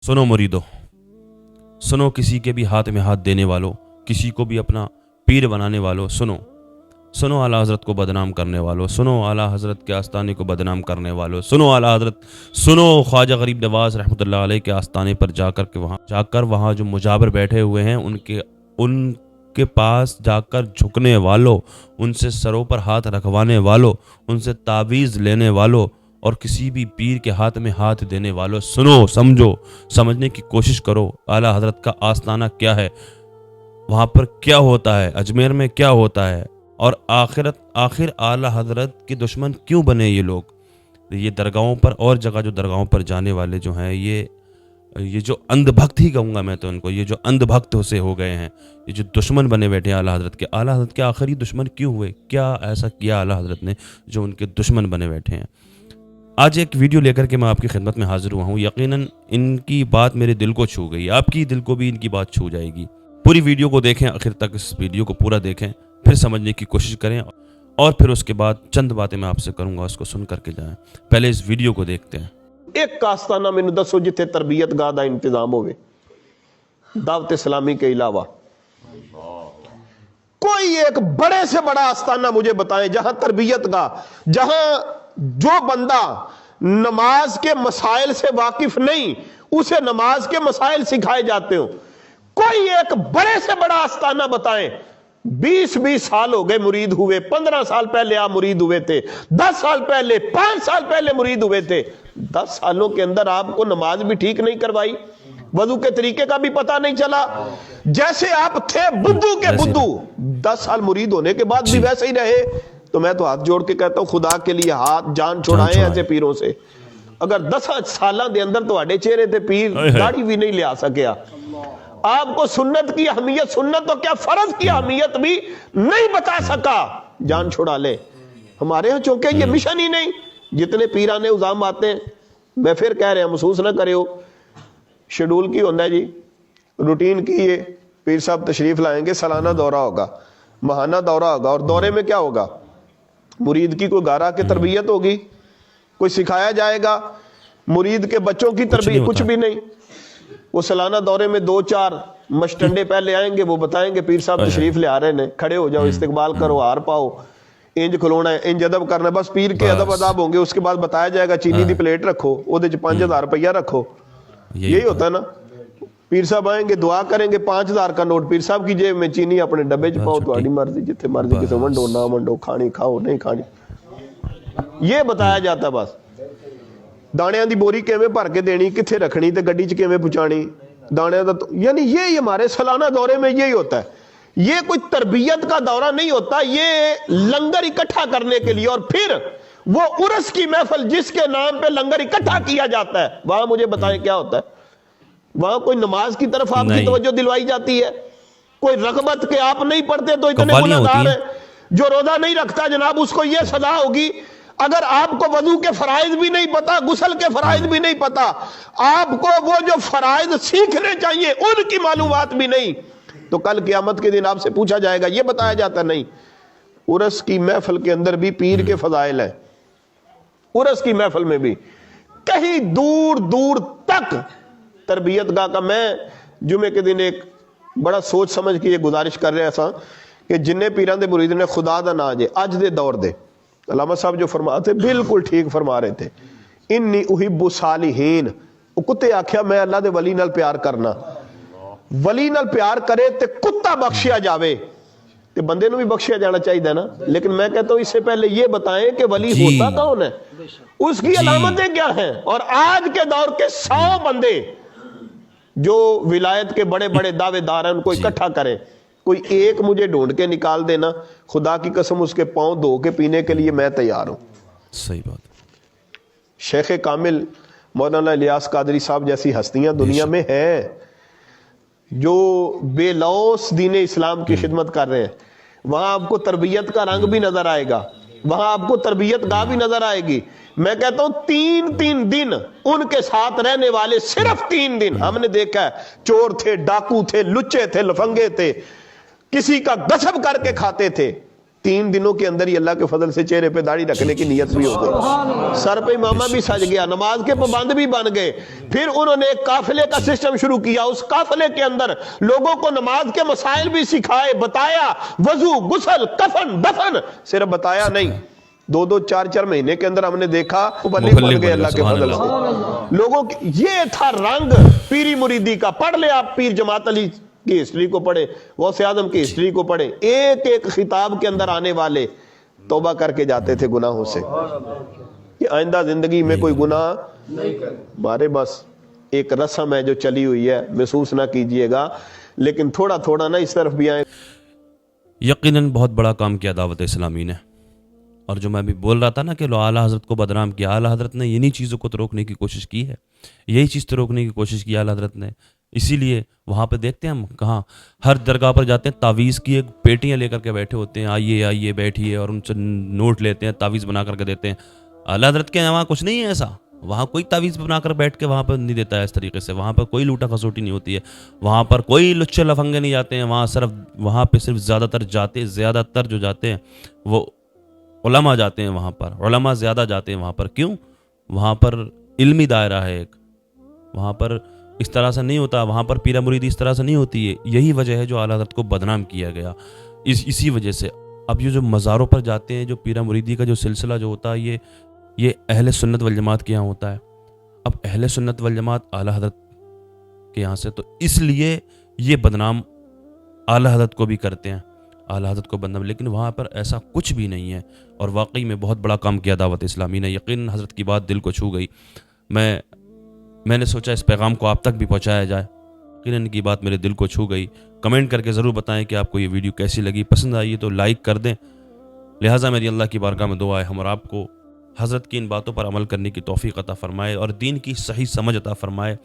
सुनो मुरीदो, सुनो किसी के भी हाथ में हाथ देने वालों, किसी को भी अपना पीर बनाने वालों, सुनो सुनो आला हज़रत को बदनाम करने वालों, सुनो आला हज़रत के आस्ताने को बदनाम करने वालों, सुनो आला हज़रत, सुनो ख्वाजा गरीब नवाज़ रहमतुल्लाह अलैह के आस्ताने पर जाकर वहाँ जो मुजाबिर बैठे हुए हैं उनके पास जाकर झुकने वालों, उनसे सरों पर हाथ रखवाने वालों, उनसे तावीज़ लेने वालों और किसी भी पीर के हाथ में हाथ देने वालों, सुनो, समझो, समझने की कोशिश करो आला हज़रत का आस्ताना क्या है, वहाँ पर क्या होता है, अजमेर में क्या होता है, और आखिर आला हज़रत के दुश्मन क्यों बने ये लोग। ये दरगाहों पर और जगह जो दरगाहों पर जाने वाले जो हैं, ये जो अंधभक्त ही कहूँगा मैं तो इनको, ये जो अंधभक्त से हो गए हैं, ये जो दुश्मन बने बैठे हैं आला हज़रत के आखिरी दुश्मन क्यों हुए, क्या ऐसा किया आला हज़रत ने जो उनके दुश्मन बने बैठे हैं। आज एक वीडियो लेकर के मैं आपकी खिदमत में हाजिर हुआ हूँ। यकीनन इनकी बात मेरे दिल को छू गई, आपकी दिल को भी इनकी बात छू जाएगी। पूरी वीडियो को देखें, आखिर तक इस वीडियो को पूरा देखें, फिर समझने की कोशिश करें और फिर उसके बाद चंद बातें मैं आपसे करूंगा, उसको सुन करके जाएं। पहले इस वीडियो को देखते हैं। एक आस्ताना मैनू दसो जिथे तरबियत गाह दा इंतजाम होवे दावत इस्लामी के अलावा। कोई एक बड़े से बड़ा आस्ताना मुझे बताएं जहां तरबियत गाह, जहां जो बंदा नमाज के मसाइल से वाकिफ नहीं उसे नमाज के मसाइल सिखाए जाते हो। कोई एक बड़े से बड़ा आस्ताना बताएं। 20-20 साल हो गए मुरीद हुए, 15 साल पहले आप मुरीद हुए थे, 10 साल पहले, 5 साल पहले मुरीद हुए थे। 10 सालों के अंदर आपको नमाज भी ठीक नहीं करवाई, वजू के तरीके का भी पता नहीं चला, जैसे आप थे बुद्धू के बुद्धू। 10 साल मुरीद होने के बाद भी वैसे ही रहे। तो मैं तो हाथ जोड़ के कहता हूं, खुदा के लिए हाथ जान छुड़ाएं ऐसे पीरों से। अगर 10 साल के अंदर तो चेहरे थे पीर दाढ़ी भी नहीं लिया सकिया, आपको सुन्नत की अहमियत, सुन्नत तो क्या फर्ज की अहमियत भी नहीं बता सका, जान छुड़ा ले। हमारे यहाँ चूंकि ये मिशन ही नहीं, जितने पीराने उजाम आते हैं, मैं फिर कह रहा महसूस ना करे हो, शेड्यूल की होता है जी, रूटीन की ये पीर साहब तशरीफ लाएंगे, सालाना दौरा होगा, माहाना दौरा होगा, और दौरे में क्या होगा, मुरीद की कोई गारा की तरबियत होगी, कोई सिखाया जाएगा, मुरीद के बच्चों की तरबियत कुछ भी नहीं। वो सालाना दौरे में 2-4 मस्टंडे पहले आएंगे, वो बताएंगे पीर साहब तशरीफ ले आ रहे हैं, खड़े हो जाओ, इस्तकबाल करो, हार पाओ, इंज खलोना है, इंज अदब करना है, बस पीर के अदब अदाब होंगे। उसके बाद बताया जाएगा चीनी की प्लेट रखो, वो 5000 रुपया रखो, यही होता है ना। पीर साहब आएंगे, दुआ करेंगे, 5000 का नोट पीर साहब की जेब में, चीनी अपने डब्बे च पाओ, तुम्हारी मर्जी, जिथे मर्जी किसे वंडो ना वंडो, खानी खाओ नहीं खानी, ये बताया जाता। बस दाणियां दी बोरी किवें भर के देनी, किथे रखनी, ते गड्डी च किवें पहुंचानी, दाणियां दा, यानी ये हमारे सालाना दौरे में यही होता है। ये कोई तरबियत का दौरा नहीं होता, ये लंगर इकट्ठा करने के लिए, और फिर वो उर्स की महफिल जिसके नाम पे लंगर इकट्ठा किया जाता है, वहां मुझे बताएं क्या होता है। वहां कोई नमाज की तरफ आपकी तवज्जो दिलवाई जाती है, कोई रगबत के आप नहीं पढ़ते तो इतने गुनाहगार हैं, जो रोजा नहीं रखता जनाब उसको ये सजा होगी। अगर आपको वजू के फराइज भी नहीं पता, गुस्ल के फराइज भी नहीं पता, आपको वो जो फराइज सीखने चाहिए उनकी मालूमात भी नहीं, तो कल क़यामत के दिन आपसे पूछा जाएगा। ये बताया जाता नहीं। उर्स की महफिल के अंदर भी पीर के फजाइल हैं, उर्स की महफिल में भी कहीं दूर दूर तक तरबियत गाह का। मैं जुमे के दिन एक बड़ा सोच समझ के ये गुजारिश कर रहा था कि जिन्ने पीरां दे मुरीद ने खुदा दा ना जे अज दे दौर दे, अल्लामा साहब जो फरमाते बिल्कुल ठीक फरमा रहे थे, इन्नी उहिब्बु सालिहीन, कुत्ते आख्या मैं अल्लाह दे वली नाल प्यार करना, वली नाल प्यार करे ते कुत्ता बख्शिया जावे, ते बंदे नूं भी बख्शिया जाना चाहिए ना। लेकिन मैं कहता हूं इससे पहले ये बताएं कि वली होता कौन है, उसकी अलामतें क्या हैं। और आज के दौर के 100 बंदे जो विलायत के बड़े बड़े दावेदार हैं उनको इकट्ठा करें, कोई एक मुझे ढूंढ के निकाल देना, खुदा की कसम उसके पांव धो के पीने के लिए मैं तैयार हूं। सही बात। शेख कामिल मौलाना इलियास कादरी साहब जैसी हस्तियां दुनिया में हैं जो बेलौस दीन इस्लाम की खिदमत कर रहे हैं। वहां आपको तरबियत का रंग भी नजर आएगा, वहां आपको तरबियत गाह भी नजर आएगी। मैं कहता हूं 3-3 दिन उनके साथ रहने वाले, सिर्फ 3 दिन हमने देखा है, चोर थे, डाकू थे, लुच्चे थे, लफंगे थे, किसी का गसब करके खाते थे, 3 दिनों के अंदर ही अल्लाह के फजल से चेहरे पे दाढ़ी रखने की नीयत भी हो गई, सर पे इमामा भी सज गया, नमाज के पाबंद भी बन गए। फिर उन्होंने एक काफिले का सिस्टम शुरू किया, उस काफिले के अंदर लोगों को नमाज के मसाइल भी सिखाए, बताया, वजू, गुस्ल, कफन, दफन सिर्फ बताया नहीं, 2-2, 4-4 महीने के अंदर हमने देखा मुबल्लिग बन गए अल्लाह के फजल से। लोगों की ये था रंग पीरी मुरीदी का। पढ़ ले आप पीर जमात अली की हिस्ट्री को पढ़े, गौसे आजम की हिस्ट्री को पढ़े, एक एक खिताब के अंदर आने वाले तौबा करके जाते थे गुनाहों से कि आइंदा जिंदगी में कोई गुनाह नहीं कर। मारे बस एक रस्म है जो चली हुई है, महसूस ना कीजिएगा, लेकिन थोड़ा थोड़ा ना इस तरफ भी आए। यकीनन बहुत बड़ा काम किया दावत इस्लामी ने। और जो मैं अभी बोल रहा था ना कि लो आला हज़रत को बदनाम किया, आला हज़रत ने इन्हीं चीज़ों को तो रोकने की कोशिश की है, यही चीज़ तो रोकने की कोशिश की आला हज़रत ने। इसीलिए वहाँ पे देखते हैं हम, कहाँ हर दरगाह पर जाते हैं, तावीज़ की एक पेटियाँ लेकर के बैठे होते हैं, आइए आइए बैठिए, और उनसे नोट लेते हैं, तावीज़ बना करके देते हैं। आला हज़रत के वहाँ कुछ नहीं है ऐसा, वहाँ कोई तावीज़ बनाकर बैठ के वहाँ पर नहीं देता है इस तरीके से, वहाँ पर कोई लूटा खसोटी नहीं होती है, वहाँ पर कोई लुच्चे लफंगे नहीं जाते हैं, वहाँ पे सिर्फ ज़्यादातर जो जाते हैं वो उलमा जाते हैं, वहाँ पर उलमा ज़्यादा जाते हैं वहाँ पर। क्यों? वहाँ पर इल्मी दायरा है एक, वहाँ पर इस तरह से नहीं होता, वहाँ पर पीरा मुरीदी इस तरह से नहीं होती है। यही वजह है जो आला हज़रत को बदनाम किया गया, इसी वजह से। अब ये जो मज़ारों पर जाते हैं, जो पीरा मुरीदी का जो सिलसिला जो होता है, ये अहले सुन्नत वल जमात के यहाँ होता है। अब अहले सुन्नत वल जमात आला हज़रत के यहाँ से, तो इसलिए ये बदनाम आला हज़रत को भी करते हैं, आला हज़रत को बदनाम, लेकिन वहाँ पर ऐसा कुछ भी नहीं है। और वाकई में बहुत बड़ा काम किया दावत इस्लामी ने। यकीन हज़रत की बात दिल को छू गई। मैंने सोचा इस पैगाम को आप तक भी पहुँचाया जाए। यकीनन की बात मेरे दिल को छू गई। कमेंट करके ज़रूर बताएं कि आपको ये वीडियो कैसी लगी, पसंद आई तो लाइक कर दें। लिहाजा मेरी अल्लाह की बारगाह में दुआ है हम और आपको हज़रत की इन बातों पर अमल करने की तौफीक अता फरमाए और दीन की सही समझ अता फरमाए,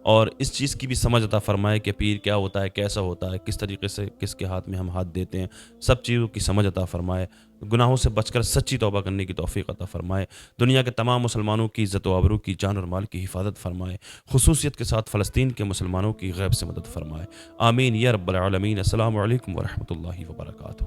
और इस चीज़ की भी समझ अता फरमाए कि पीर क्या होता है, कैसा होता है, किस तरीके से किसके हाथ में हम हाथ देते हैं, सब चीज़ों की समझ अता फरमाए। गुनाहों से बचकर सच्ची तौबा करने की तौफीक अता फरमाए। दुनिया के तमाम मुसलमानों की इज़्ज़त व आबरू की, जान और माल की हिफाजत फरमाए। खुसूसियत के साथ फ़लस्तीन के मुसलमानों की गैब से मदद फरमाए। आमीन या रब्बल आलमीन। अस्सलामु अलैकुम व रहमतुल्लाहि व बरकातुहू।